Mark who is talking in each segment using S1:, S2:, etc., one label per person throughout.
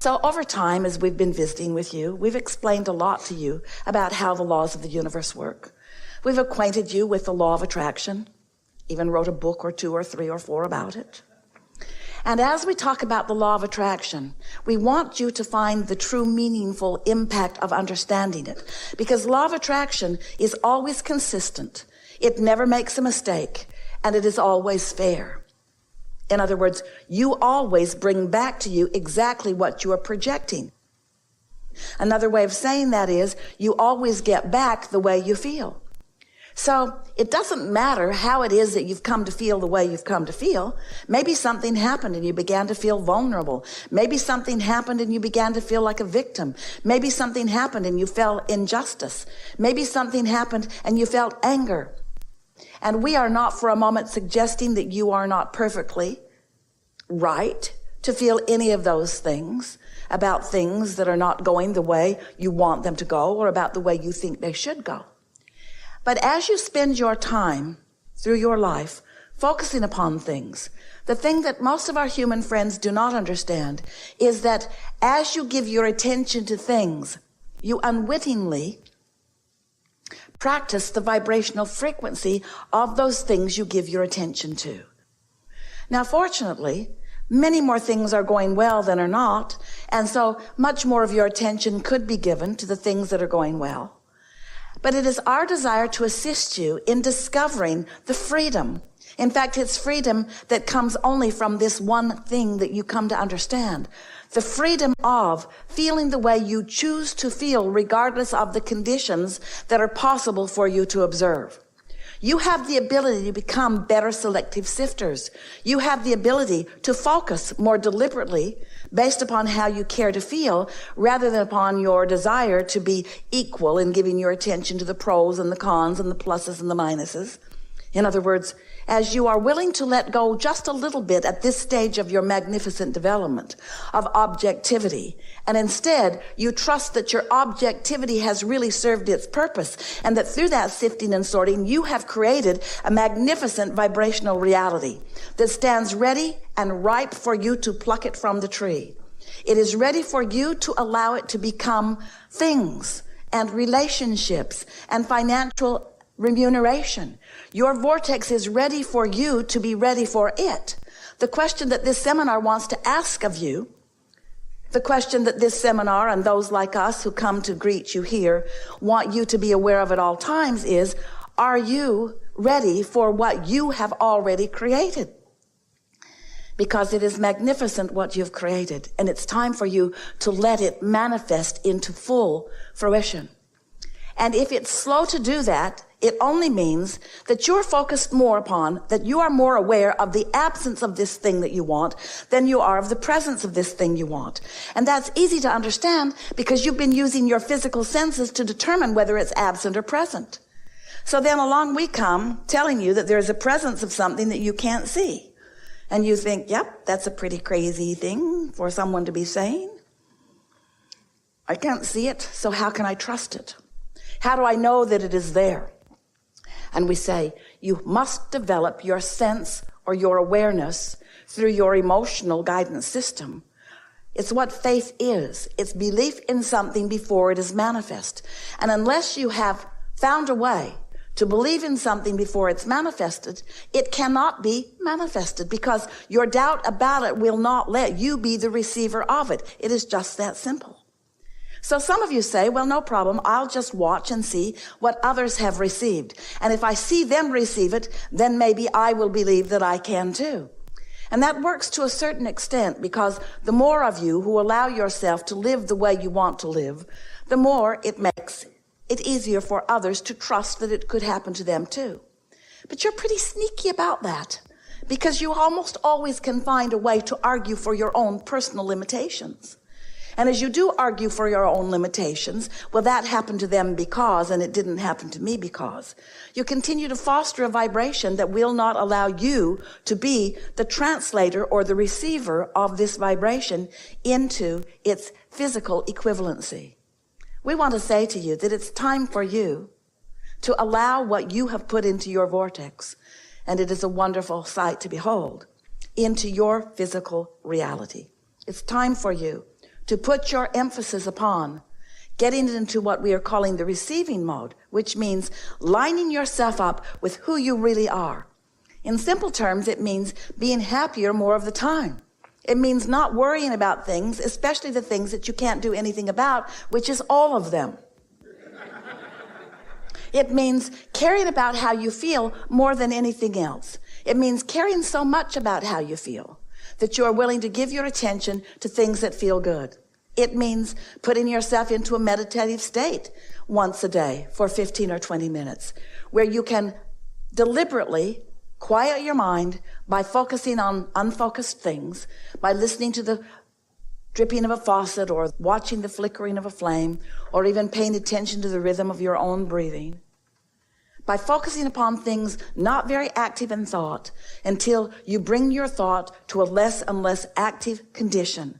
S1: So over time, as we've been visiting with you, we've explained a lot to you about how the laws of the universe work. We've acquainted you with the law of attraction, even wrote a book or 2 or 3 or 4 about it. And as we talk about the law of attraction, we want you to find the true meaningful impact of understanding it, because law of attraction is always consistent. It never makes a mistake, and it is always fair. In other words, you always bring back to you exactly what you are projecting. Another way of saying that is you always get back the way you feel. So it doesn't matter how it is that you've come to feel the way you've come to feel. Maybe something happened and you began to feel vulnerable. Maybe something happened and you began to feel like a victim. Maybe something happened and you felt injustice. Maybe something happened and you felt anger. And we are not for a moment suggesting that you are not perfectly right to feel any of those things about things that are not going the way you want them to go or about the way you think they should go. But as you spend your time through your life focusing upon things, the thing that most of our human friends do not understand is that as you give your attention to things, you unwittingly practice the vibrational frequency of those things you give your attention to. Now, fortunately, many more things are going well than are not, and so much more of your attention could be given to the things that are going well. But it is our desire to assist you in discovering the freedom. In fact, it's freedom that comes only from this one thing that you come to understand. The freedom of feeling the way you choose to feel regardless of the conditions that are possible for you to observe. You have the ability to become better selective sifters. You have the ability to focus more deliberately based upon how you care to feel rather than upon your desire to be equal in giving your attention to the pros and the cons and the pluses and the minuses. In other words, as you are willing to let go just a little bit at this stage of your magnificent development of objectivity, and instead you trust that your objectivity has really served its purpose, and that through that sifting and sorting, you have created a magnificent vibrational reality that stands ready and ripe for you to pluck it from the tree. It is ready for you to allow it to become things and relationships and financial remuneration. Your vortex is ready for you to be ready for it. The question that this seminar wants to ask of you, the question that this seminar and those like us who come to greet you here want you to be aware of at all times is, are you ready for what you have already created? Because it is magnificent what you've created, and it's time for you to let it manifest into full fruition. And if it's slow to do that, it only means that you're focused more upon, that you are more aware of the absence of this thing that you want than you are of the presence of this thing you want. And that's easy to understand because you've been using your physical senses to determine whether it's absent or present. So then along we come telling you that there's a presence of something that you can't see. And you think, yep, that's a pretty crazy thing for someone to be saying. I can't see it, so how can I trust it? How do I know that it is there? And we say, you must develop your sense or your awareness through your emotional guidance system. It's what faith is. It's belief in something before it is manifest. And unless you have found a way to believe in something before it's manifested, it cannot be manifested because your doubt about it will not let you be the receiver of it. It is just that simple. So some of you say, well, no problem. I'll just watch and see what others have received. And if I see them receive it, then maybe I will believe that I can too. And that works to a certain extent because the more of you who allow yourself to live the way you want to live, the more it makes it easier for others to trust that it could happen to them too. But you're pretty sneaky about that because you almost always can find a way to argue for your own personal limitations. And as you do argue for your own limitations, well, that happened to them because, and it didn't happen to me because, you continue to foster a vibration that will not allow you to be the translator or the receiver of this vibration into its physical equivalency. We want to say to you that it's time for you to allow what you have put into your vortex, and it is a wonderful sight to behold, into your physical reality. It's time for you to put your emphasis upon getting into what we are calling the receiving mode, which means lining yourself up with who you really are. In simple terms, it means being happier more of the time. It means not worrying about things, especially the things that you can't do anything about, which is all of them. It means caring about how you feel more than anything else. It means caring so much about how you feel that you are willing to give your attention to things that feel good. It means putting yourself into a meditative state once a day for 15 or 20 minutes, where you can deliberately quiet your mind by focusing on unfocused things, by listening to the dripping of a faucet or watching the flickering of a flame, or even paying attention to the rhythm of your own breathing. By focusing upon things not very active in thought until you bring your thought to a less and less active condition.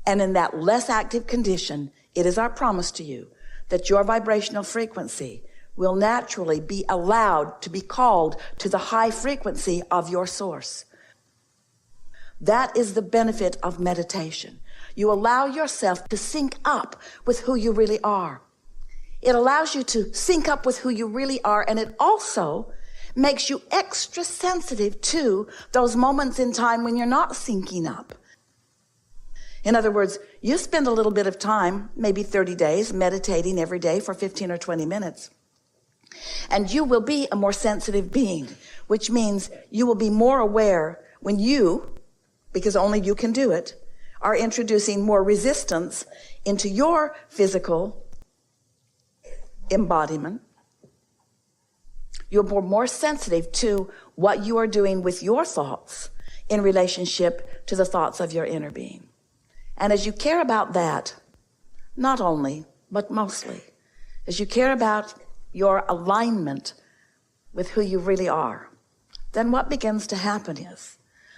S1: And in that less active condition, it is our promise to you that your vibrational frequency will naturally be allowed to be called to the high frequency of your source. That is the benefit of meditation. You allow yourself to sync up with who you really are. It allows you to sync up with who you really are, and it also makes you extra sensitive to those moments in time when you're not syncing up. In other words, you spend a little bit of time, maybe 30 days, meditating every day for 15 or 20 minutes. And you will be a more sensitive being, which means you will be more aware when you, because only you can do it, are introducing more resistance into your physical embodiment. You'll be more sensitive to what you are doing with your thoughts in relationship to the thoughts of your inner being. And as you care about that, not only, but mostly, as you care about your alignment with who you really are, then what begins to happen is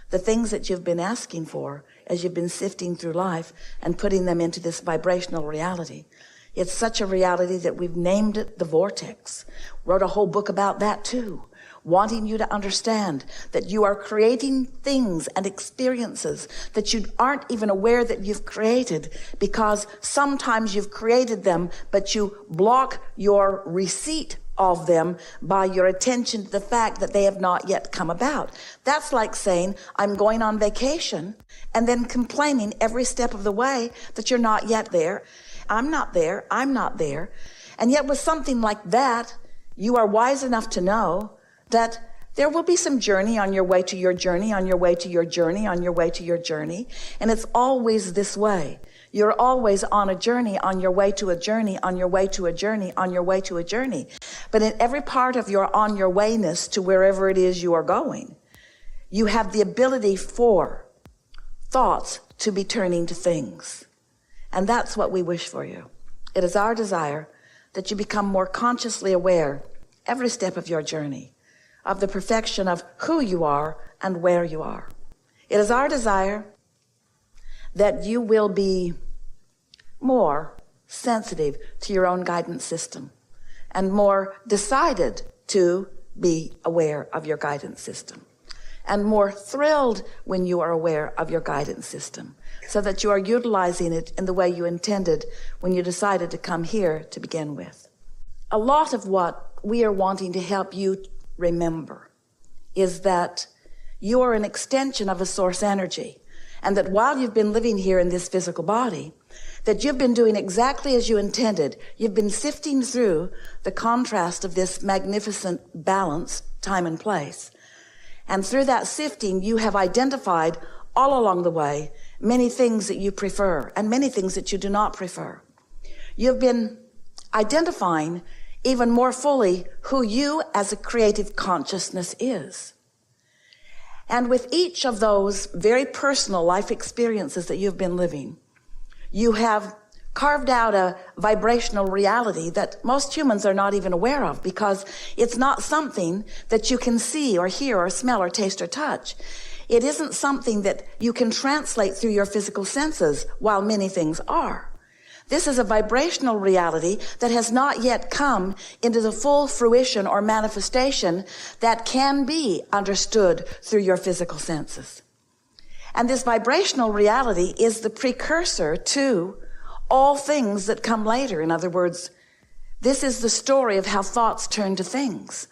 S1: the things that you've been asking for as you've been sifting through life and putting them into this vibrational reality. It's such a reality that we've named it the vortex. Wrote a whole book about that too, wanting you to understand that you are creating things and experiences that you aren't even aware that you've created, because sometimes you've created them, but you block your receipt of them by your attention to the fact that they have not yet come about. That's like saying, I'm going on vacation, and then complaining every step of the way that you're not yet there. I'm not there. I'm not there. And yet with something like that, you are wise enough to know that there will be some journey on your way to your journey, on your way to your journey, on your way to your journey. And it's always this way. You're always on a journey, on your way to a journey, on your way to a journey, on your way to a journey. But in every part of your on your wayness to wherever it is you are going, you have the ability for thoughts to be turning to things. And that's what we wish for you. It is our desire that you become more consciously aware every step of your journey of the perfection of who you are and where you are. It is our desire that you will be more sensitive to your own guidance system and more decided to be aware of your guidance system, and more thrilled when you are aware of your guidance system, so that you are utilizing it in the way you intended when you decided to come here to begin with. A lot of what we are wanting to help you remember is that you are an extension of a source energy, and that while you've been living here in this physical body, that you've been doing exactly as you intended. You've been sifting through the contrast of this magnificent balance, time and place. And through that sifting, you have identified all along the way many things that you prefer and many things that you do not prefer. You've been identifying even more fully who you as a creative consciousness is. And with each of those very personal life experiences that you've been living, you have carved out a vibrational reality that most humans are not even aware of, because it's not something that you can see or hear or smell or taste or touch. It isn't something that you can translate through your physical senses, while many things are. This is a vibrational reality that has not yet come into the full fruition or manifestation that can be understood through your physical senses. And this vibrational reality is the precursor to all things that come later. In other words, this is the story of how thoughts turn to things.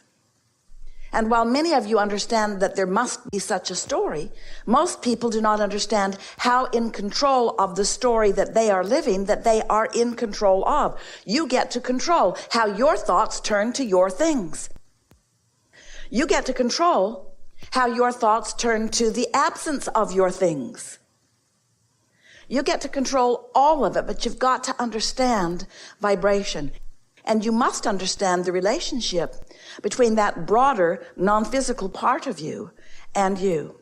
S1: And while many of you understand that there must be such a story, most people do not understand how in control of the story that they are living, that they are in control of. You get to control how your thoughts turn to your things. You get to control how your thoughts turn to the absence of your things. You get to control all of it, but you've got to understand vibration. And you must understand the relationship between that broader, non-physical part of you and you.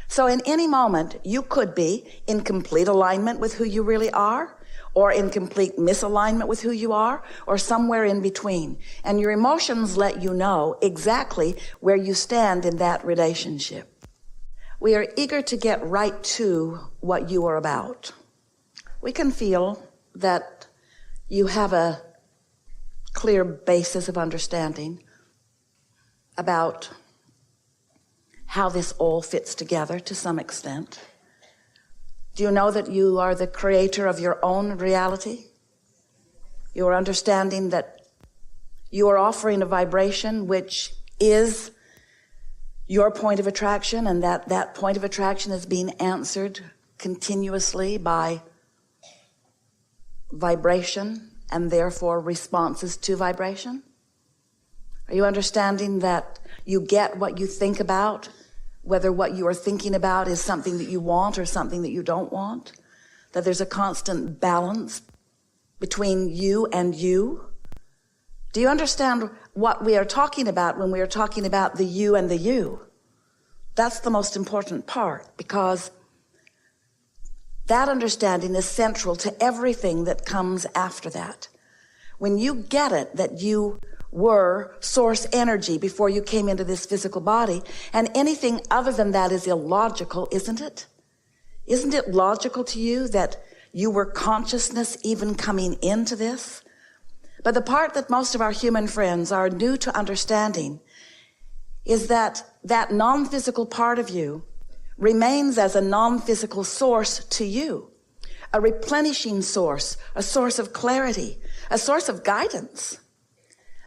S1: So in any moment, you could be in complete alignment with who you really are, or in complete misalignment with who you are, or somewhere in between. And your emotions let you know exactly where you stand in that relationship. We are eager to get right to what you are about. We can feel that you have a clear basis of understanding about how this all fits together to some extent. Do you know that you are the creator of your own reality? You are understanding that you are offering a vibration which is your point of attraction, and that point of attraction is being answered continuously by vibration and therefore responses to vibration? Are you understanding that you get what you think about, whether what you are thinking about is something that you want or something that you don't want? That there's a constant balance between you and you? Do you understand what we are talking about when we are talking about the you and the you? That's the most important part, because that understanding is central to everything that comes after that. When you get it, that you were source energy before you came into this physical body, and anything other than that is illogical, isn't it? Isn't it logical to you that you were consciousness even coming into this? But the part that most of our human friends are new to understanding is that that non-physical part of you remains as a non-physical source to you, a replenishing source, a source of clarity, a source of guidance.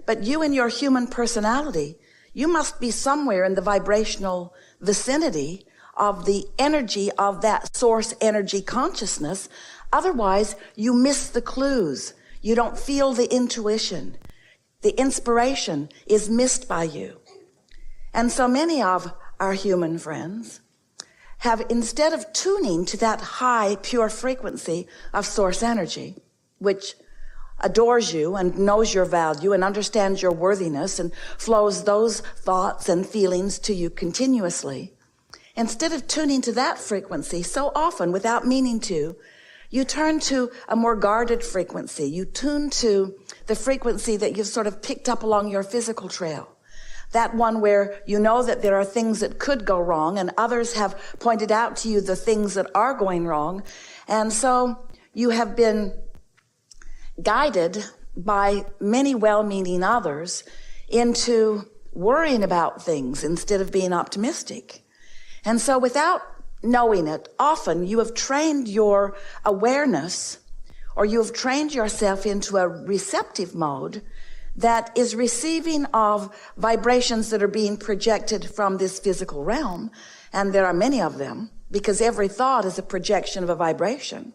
S1: But you in your human personality, you must be somewhere in the vibrational vicinity of the energy of that source energy consciousness. Otherwise, you miss the clues. You don't feel the intuition. The inspiration is missed by you. And so many of our human friends have, instead of tuning to that high, pure frequency of source energy, which adores you and knows your value and understands your worthiness and flows those thoughts and feelings to you continuously, instead of tuning to that frequency, so often without meaning to, you turn to a more guarded frequency. You tune to the frequency that you've sort of picked up along your physical trail. That one where you know that there are things that could go wrong, and others have pointed out to you the things that are going wrong. And so you have been guided by many well-meaning others into worrying about things instead of being optimistic. And so without knowing it, often you have trained your awareness, or you have trained yourself into a receptive mode that is receiving of vibrations that are being projected from this physical realm. And there are many of them, because every thought is a projection of a vibration.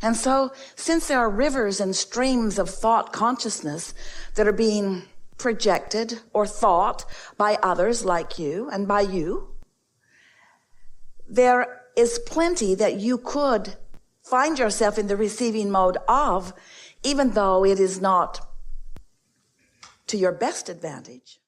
S1: And so, since there are rivers and streams of thought consciousness that are being projected or thought by others like you and by you, there is plenty that you could find yourself in the receiving mode of, even though it is not to your best advantage.